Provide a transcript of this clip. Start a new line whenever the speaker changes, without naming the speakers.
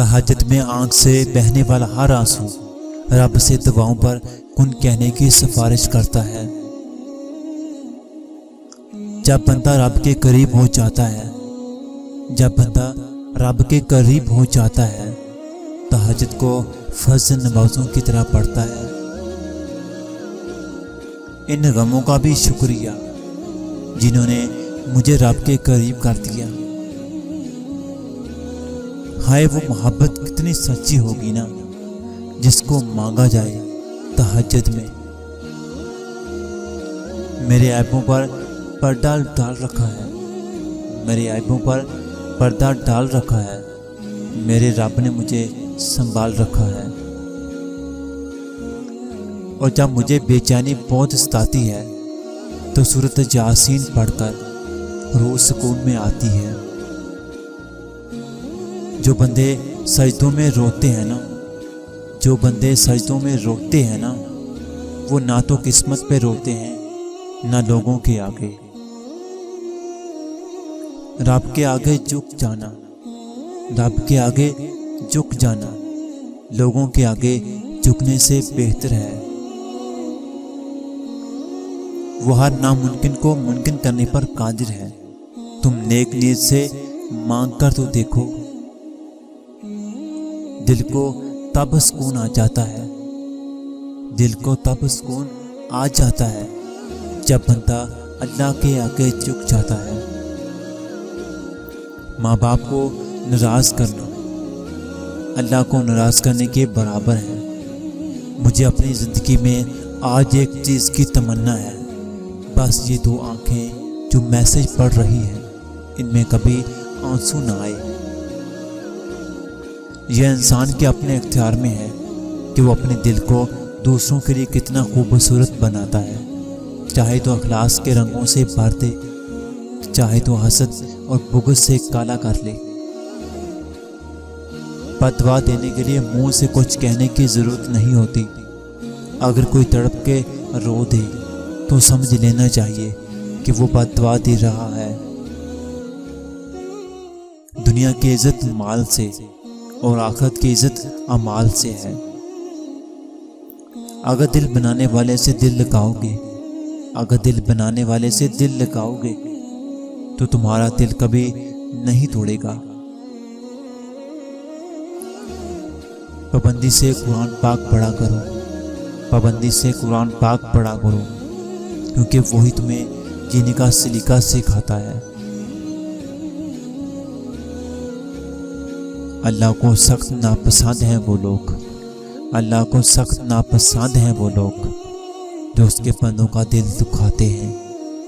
تہجد میں آنکھ سے بہنے والا ہر آنسو رب سے دعاؤں پر کن کہنے کی سفارش کرتا ہے۔ جب بندہ رب کے قریب ہو جاتا ہے، جب بندہ رب کے قریب ہو جاتا ہے، تہجد کو فرض نمازوں کی طرح پڑھتا ہے۔ ان غموں کا بھی شکریہ جنہوں نے مجھے رب کے قریب کر دیا۔ ہائے وہ محبت کتنی سچی ہوگی نا جس کو مانگا جائے تہجد میں۔ میرے عیبوں پر پردہ ڈال رکھا ہے، میرے عیبوں پر پردہ ڈال رکھا ہے، میرے رب نے مجھے سنبھال رکھا ہے۔ اور جب مجھے بے چینی بہت ستاتی ہے تو سورۃ یاسین پڑھ کر روح سکون میں آتی ہے۔ جو بندے سجدوں میں روتے ہیں نا، جو بندے سجدوں میں روتے ہیں نا، وہ نہ تو قسمت پہ روتے ہیں نہ لوگوں کے آگے۔ رب کے آگے جھک جانا، رب کے آگے جھک جانا لوگوں کے آگے جھکنے سے بہتر ہے۔ وہ ہر ناممکن کو ممکن کرنے پر قادر ہے۔ تم نیک نیت سے مانگ کر تو دیکھو، دل کو تب سکون آ جاتا ہے، دل کو تب سکون آ جاتا ہے جب بندہ اللہ کے آگے جھک جاتا ہے۔ ماں باپ کو ناراض کرنا اللہ کو ناراض کرنے کے برابر ہے۔ مجھے اپنی زندگی میں آج ایک چیز کی تمنا ہے، بس یہ دو آنکھیں جو میسج پڑھ رہی ہیں ان میں کبھی آنسو نہ آئے۔ یہ انسان کے اپنے اختیار میں ہے کہ وہ اپنے دل کو دوسروں کے لیے کتنا خوبصورت بناتا ہے، چاہے تو اخلاص کے رنگوں سے بھر دے، چاہے تو حسد اور بغض سے کالا کر لے۔ بد دعا دینے کے لیے منہ سے کچھ کہنے کی ضرورت نہیں ہوتی۔ اگر کوئی تڑپ کے رو دے تو سمجھ لینا چاہیے کہ وہ بد دعا دے رہا ہے۔ دنیا کی عزت مال سے اور آخرت کی عزت اعمال سے ہے۔ اگر دل بنانے والے سے دل لگاؤ گے، اگر دل بنانے والے سے دل لگاؤ گے تو تمہارا دل کبھی نہیں توڑے گا۔ پابندی سے قرآن پاک پڑھا کرو، پابندی سے قرآن پاک پڑھا کرو، کیونکہ وہی تمہیں جینے کا سلیقہ سکھاتا ہے۔ اللہ کو سخت ناپسند ہیں وہ لوگ، اللہ کو سخت ناپسند ہیں وہ لوگ جو اس کے بندوں کا دل دکھاتے ہیں۔